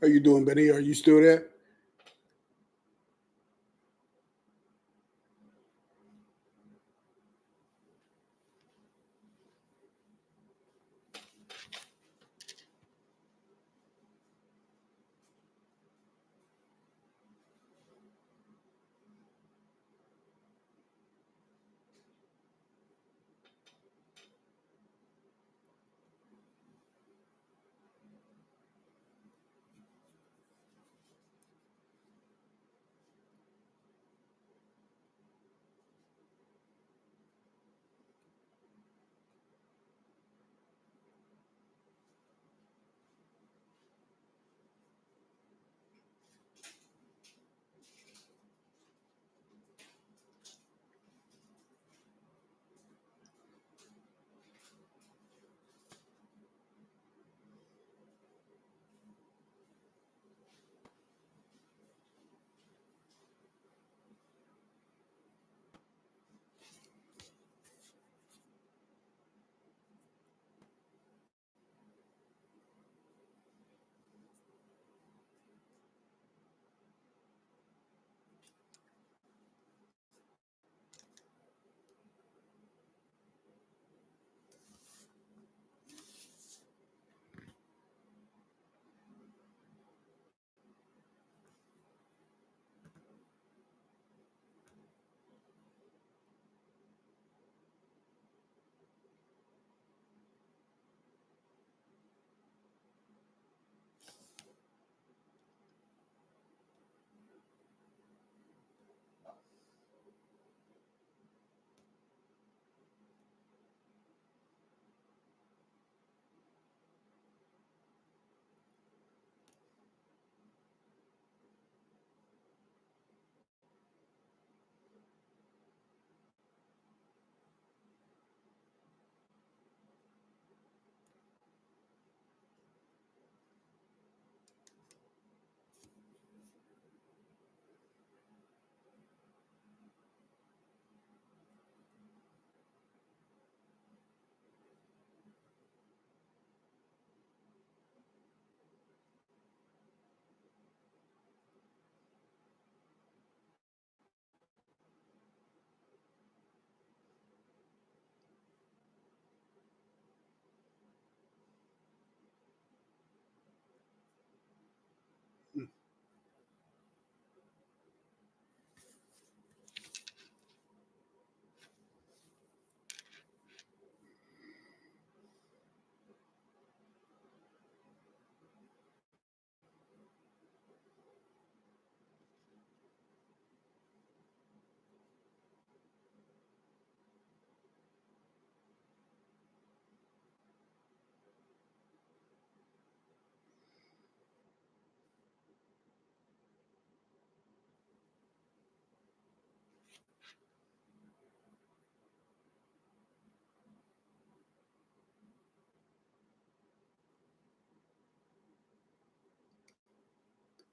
How you doing, Benny? Are you still there?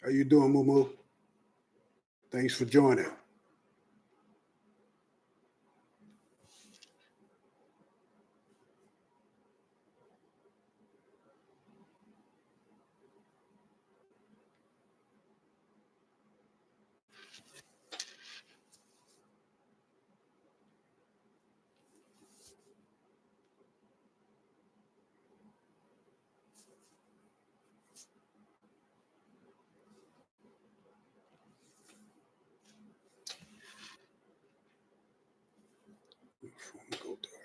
How you doing, Moo? Thanks for joining. Go dark.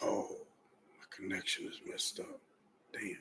Oh, my connection is messed up. Damn.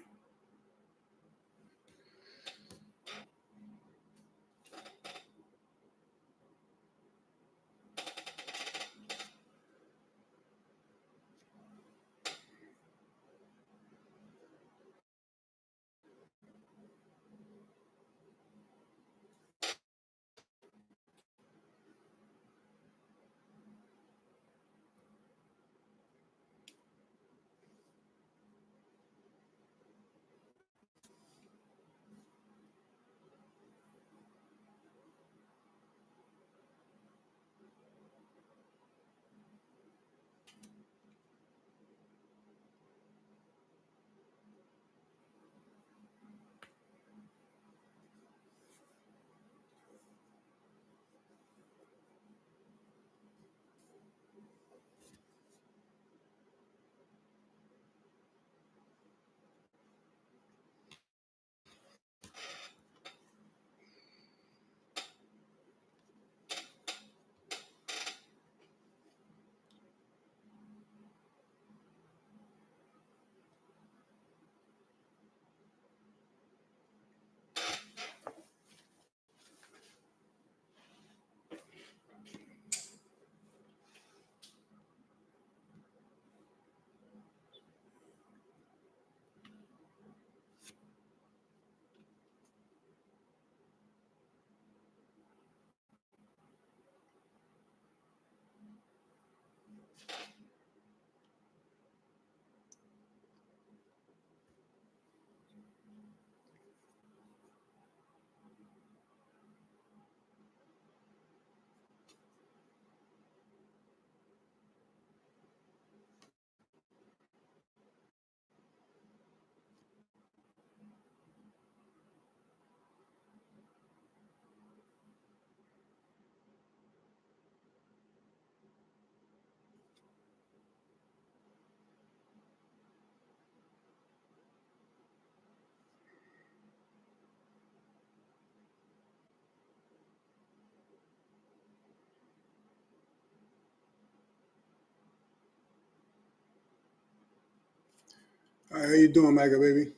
How you doing, Mega baby?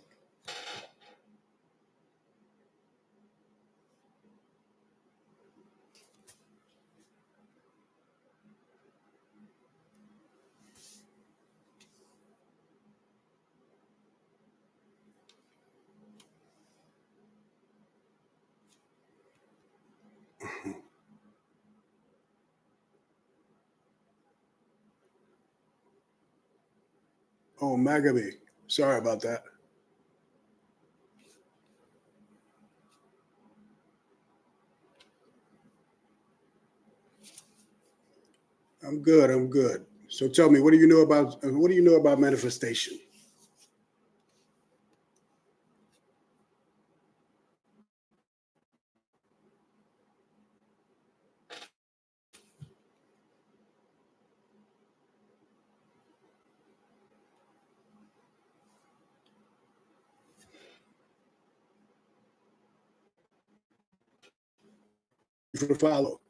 Oh, Magaby. Sorry about that. I'm good. I'm good. So tell me, what do you know about manifestation? For the follow.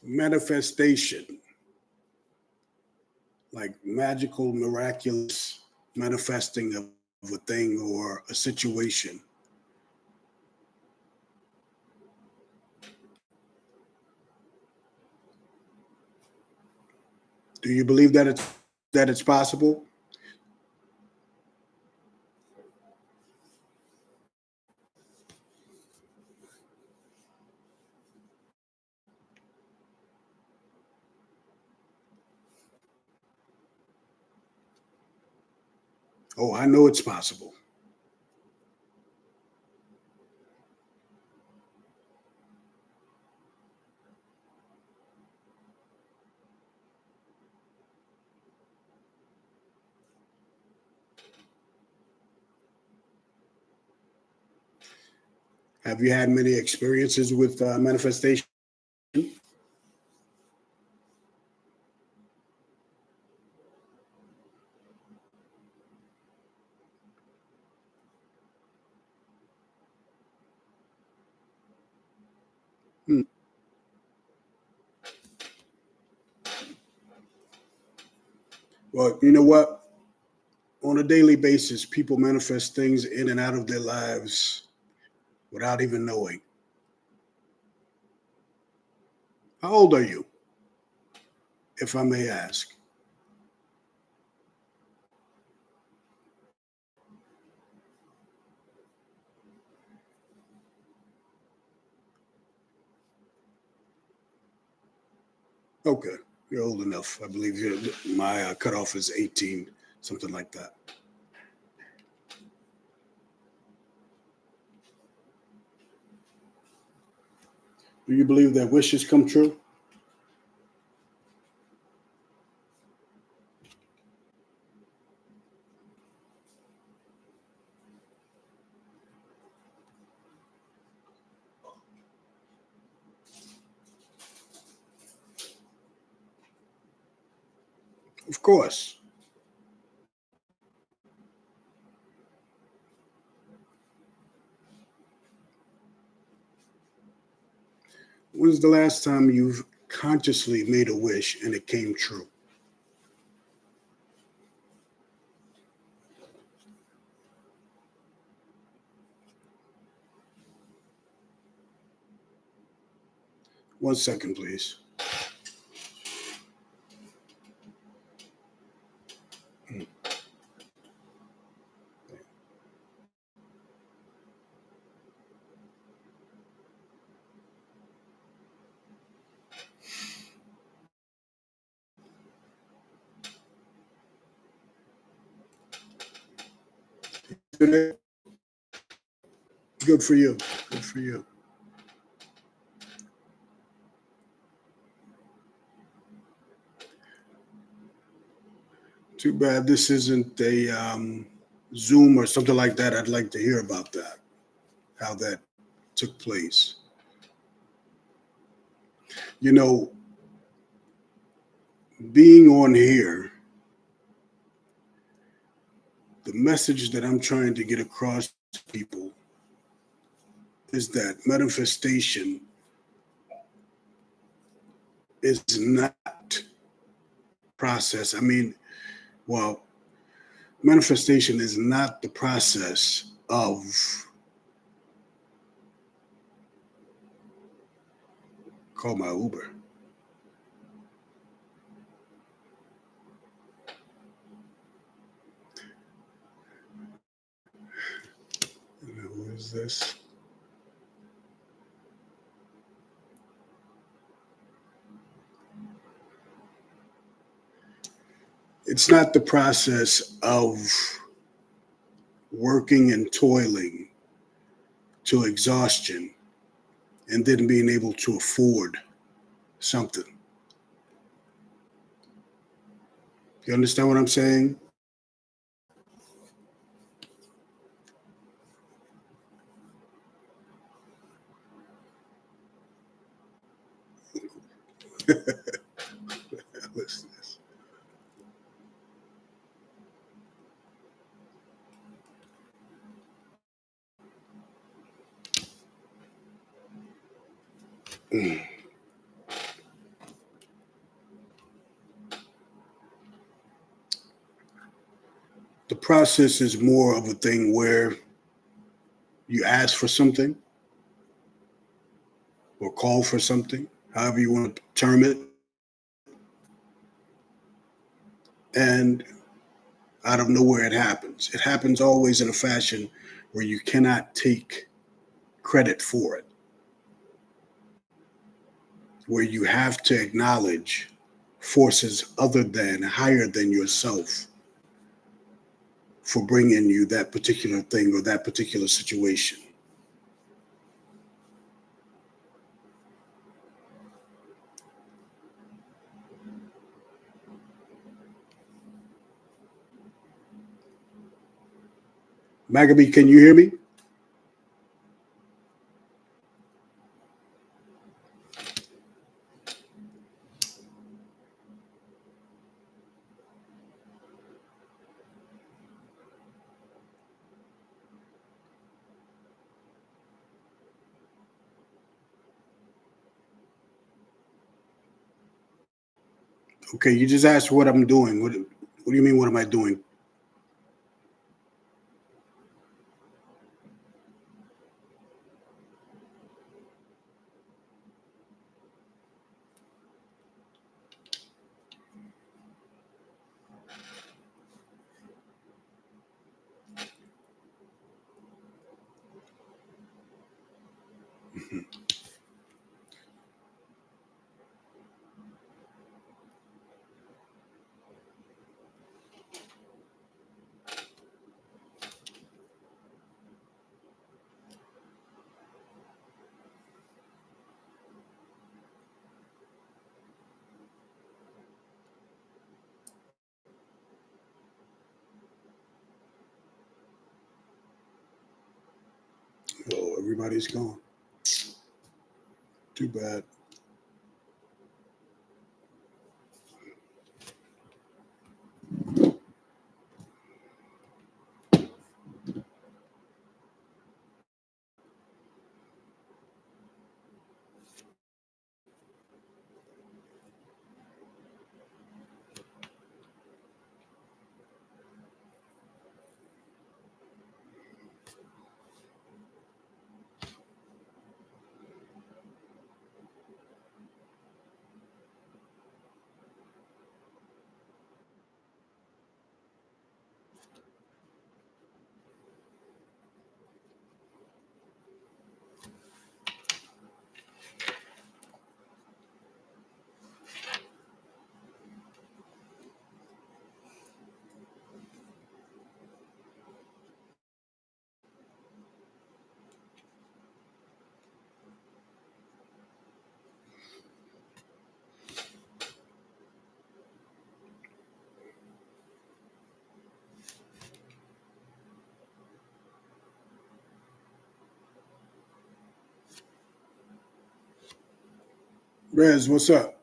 Manifestation, like magical, miraculous manifesting of a thing or a situation. Do you believe that it's possible? Oh, I know it's possible. Have you had many experiences with manifestation? Hmm. Well, you know what? On a daily basis, people manifest things in and out of their lives without even knowing. How old are you, if I may ask? Okay, you're old enough. I believe my cutoff is 18, something like that. Do you believe that wishes come true? Of course. When's the last time you've consciously made a wish and it came true? One second, please. Good for you. Good for you. Too bad this isn't a Zoom or something like that. I'd like to hear about that, how that took place. You know, being on here, the message that I'm trying to get across to people is that manifestation is not process. I mean, well, manifestation is not the process of call my Uber. Who is this? It's not the process of working and toiling to exhaustion and then being able to afford something. You understand what I'm saying? Listen to this. The process is more of a thing where you ask for something or call for something, however you want to term it, and out of nowhere it happens. It happens always in a fashion where you cannot take credit for it, where you have to acknowledge forces other than, higher than yourself for bringing you that particular thing or that particular situation. Maccabee, can you hear me? Okay, you just asked what I'm doing. What do you mean, what am I doing? Mhm. Oh, everybody's gone. Too bad. Rez, what's up?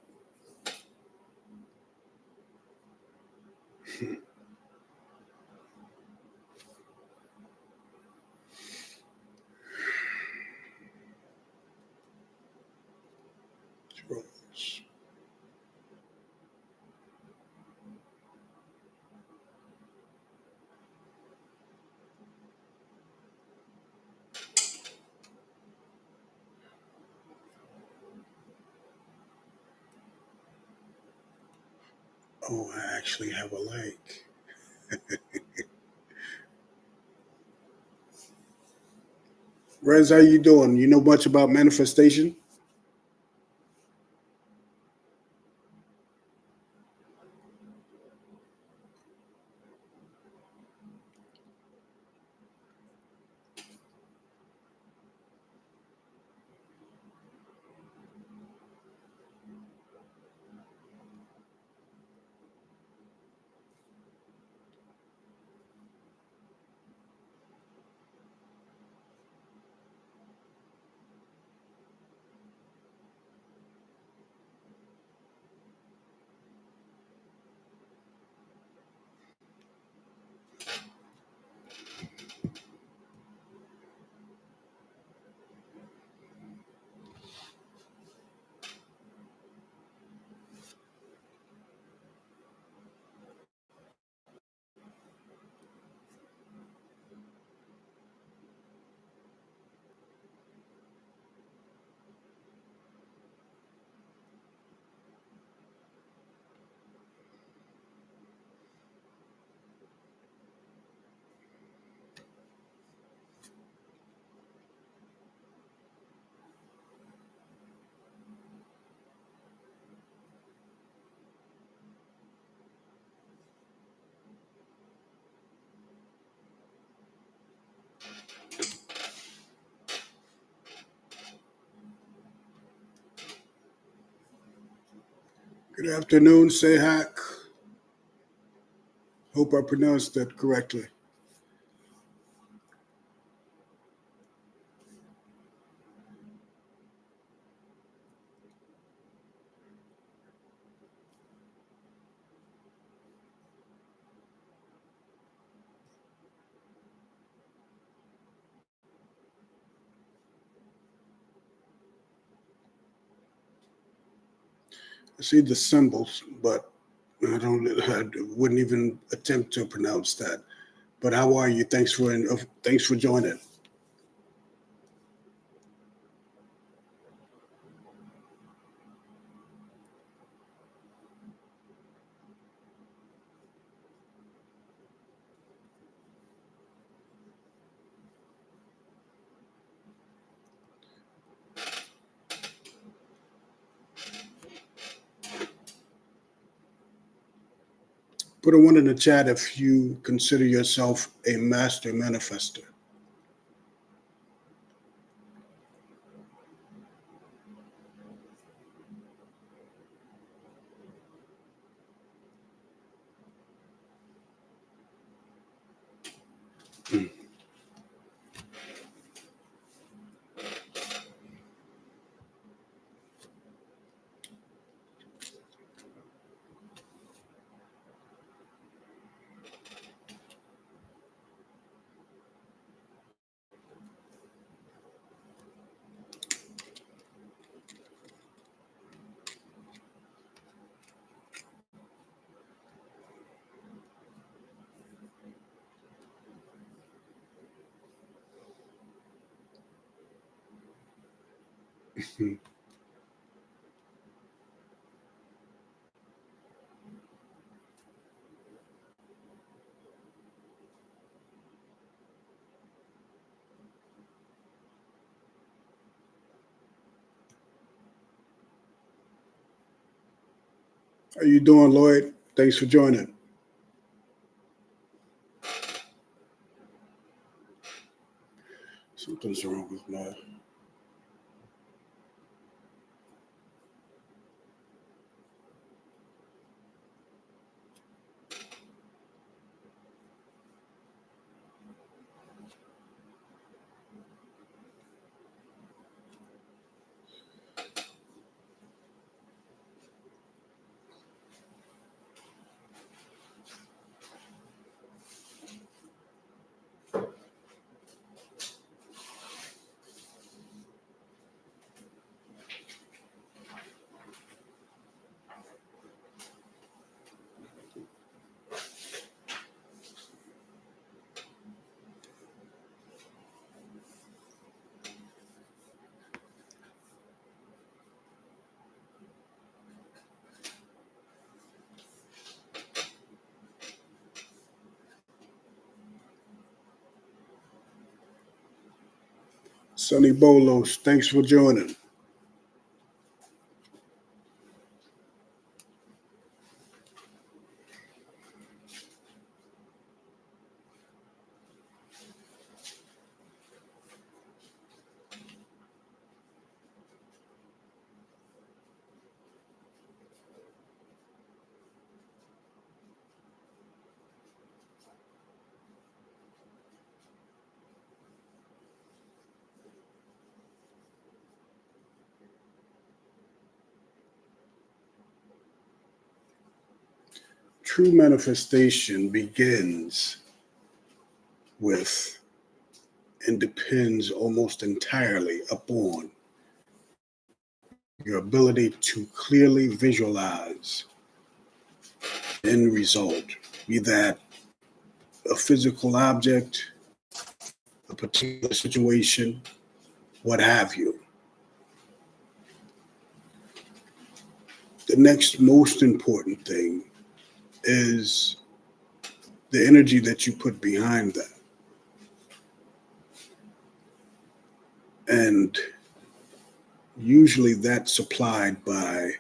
Oh, I actually have a like. Rez, how you doing? You know much about manifestation? Good afternoon, Sehak. Hope I pronounced that correctly. I see the symbols, but I wouldn't even attempt to pronounce that. But how are you? Thanks for joining. Put a one in the chat if you consider yourself a master manifester. How you doing, Lloyd? Thanks for joining. Something's wrong with my. Sonny Bolos, thanks for joining. True manifestation begins with and depends almost entirely upon your ability to clearly visualize the end result, be that a physical object, a particular situation, what have you. The next most important thing is the energy that you put behind that. And usually that's supplied by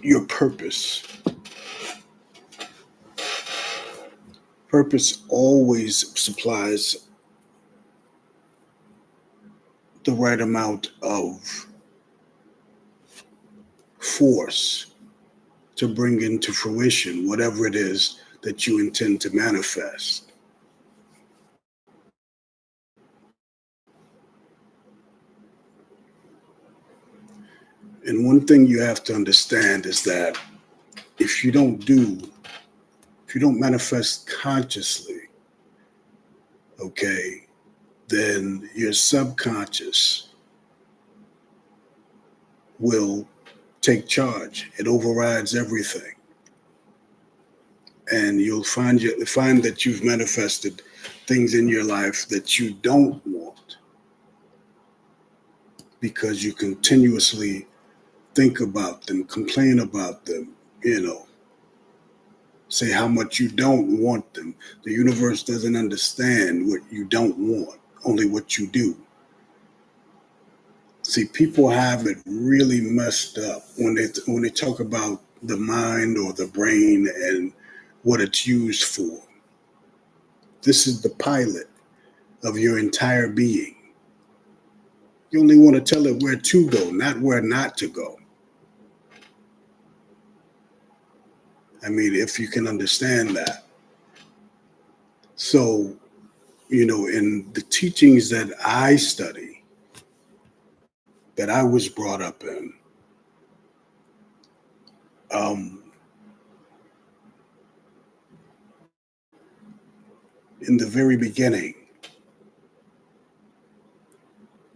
your purpose. Purpose always supplies the right amount of force to bring into fruition whatever it is that you intend to manifest. And one thing you have to understand is that if you don't manifest consciously, okay, then your subconscious will take charge. It overrides everything. And you'll find that you've manifested things in your life that you don't want because you continuously think about them, complain about them, say how much you don't want them. The universe doesn't understand what you don't want, only what you do. See, people have it really messed up when they talk about the mind or the brain and what it's used for. This is the pilot of your entire being. You only want to tell it where to go, not where not to go. I mean, if you can understand that. So, in the teachings that I study, that I was brought up in, in the very beginning,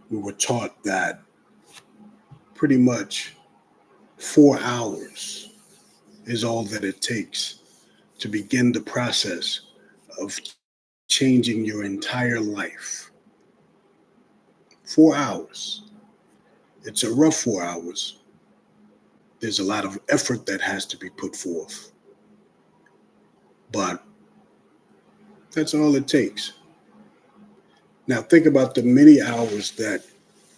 we were taught that pretty much 4 hours is all that it takes to begin the process of changing your entire life. 4 hours. It's a rough 4 hours. There's a lot of effort that has to be put forth. But that's all it takes. Now think about the many hours that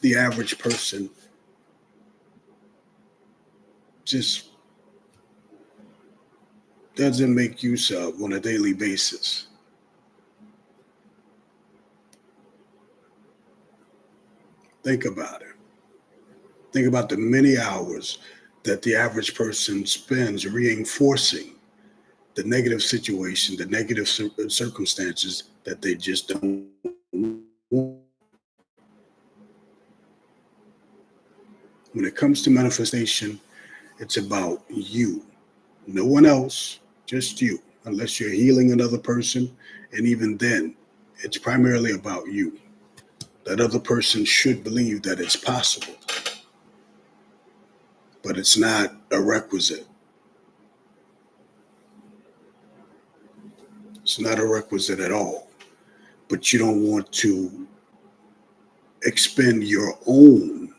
the average person just doesn't make use of on a daily basis. Think about it. Think about the many hours that the average person spends reinforcing the negative situation, the negative circumstances that they just don't want. When it comes to manifestation, it's about you. No one else, just you, unless you're healing another person. And even then, it's primarily about you. That other person should believe that it's possible, but it's not a requisite. It's not a requisite at all. But you don't want to expend your own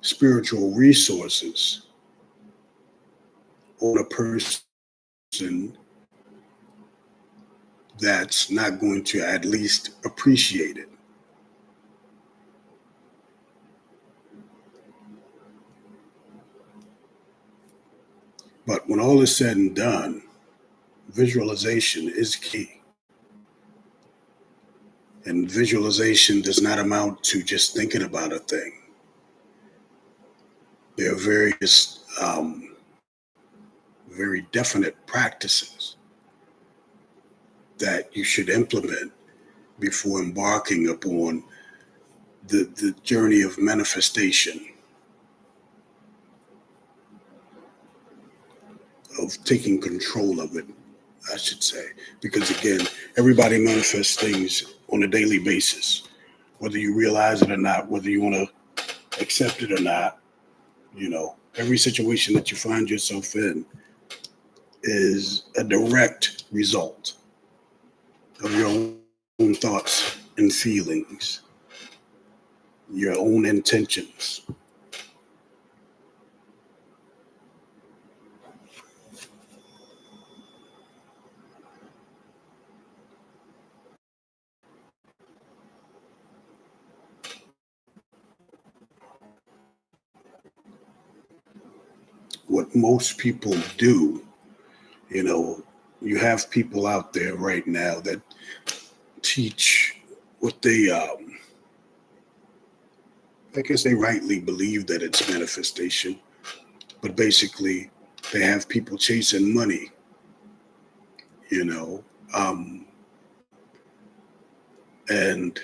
spiritual resources on a person that's not going to at least appreciate it. But when all is said and done, visualization is key. And visualization does not amount to just thinking about a thing. There are various very definite practices that you should implement before embarking upon the journey of manifestation, of taking control of it, I should say. Because again, everybody manifests things on a daily basis, whether you realize it or not, whether you want to accept it or not. Every situation that you find yourself in is a direct result of your own thoughts and feelings, your own intentions. What most people do, you have people out there right now that teach what they, I guess they rightly believe that it's manifestation, but basically they have people chasing money, you know, um, and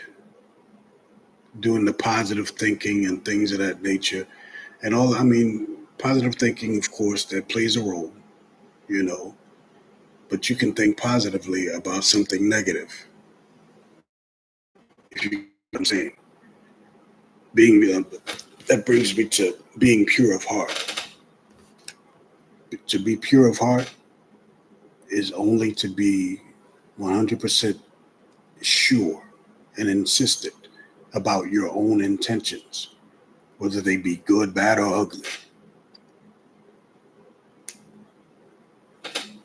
doing the positive thinking and things of that nature. And positive thinking, of course, that plays a role, you know, but you can think positively about something negative. If you know what I'm saying, that brings me to being pure of heart. To be pure of heart is only to be 100% sure and insistent about your own intentions, whether they be good, bad, or ugly.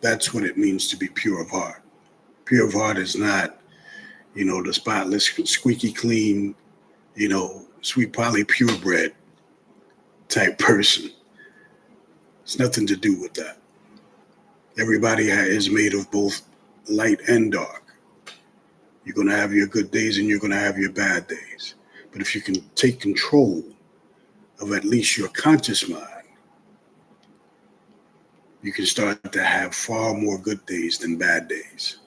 That's what it means to be pure of heart. Pure of heart is not, the spotless, squeaky clean, sweet Polly purebred type person. It's nothing to do with that. Everybody is made of both light and dark. You're going to have your good days and you're going to have your bad days. But if you can take control of at least your conscious mind, you can start to have far more good days than bad days.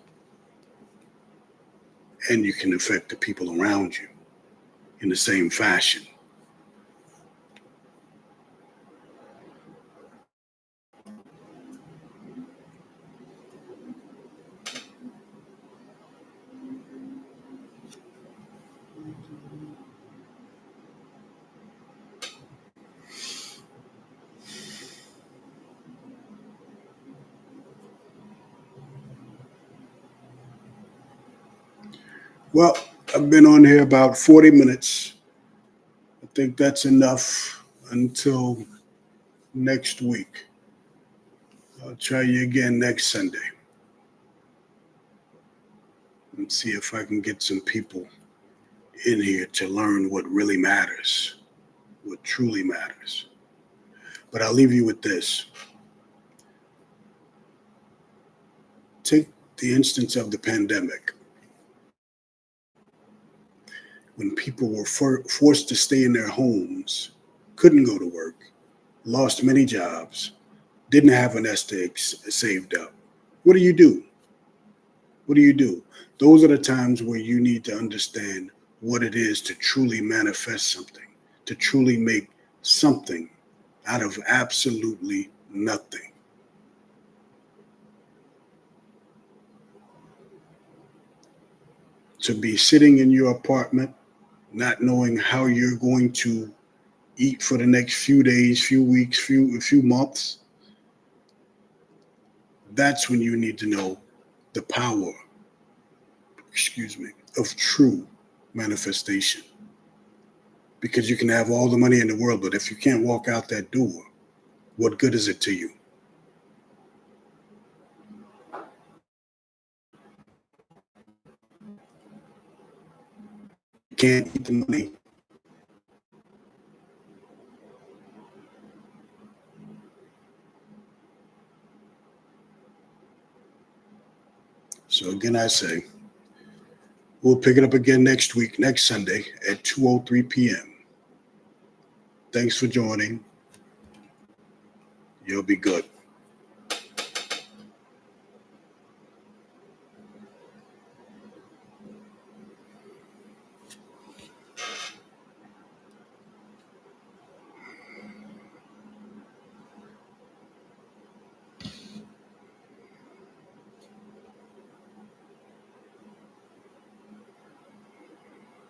And you can affect the people around you in the same fashion. Well, I've been on here about 40 minutes. I think that's enough until next week. I'll try you again next Sunday and see if I can get some people in here to learn what really matters, what truly matters. But I'll leave you with this. Take the instance of the pandemic. When people were forced to stay in their homes, couldn't go to work, lost many jobs, didn't have a nest egg saved up. What do you do? What do you do? Those are the times where you need to understand what it is to truly manifest something, to truly make something out of absolutely nothing. To be sitting in your apartment, not knowing how you're going to eat for the next few days, few weeks, few months, that's when you need to know the power, of true manifestation. Because you can have all the money in the world, but if you can't walk out that door, what good is it to you? can't eat the money. So again, I say, we'll pick it up again next week, next Sunday at 2:03 p.m. Thanks for joining. You'll be good.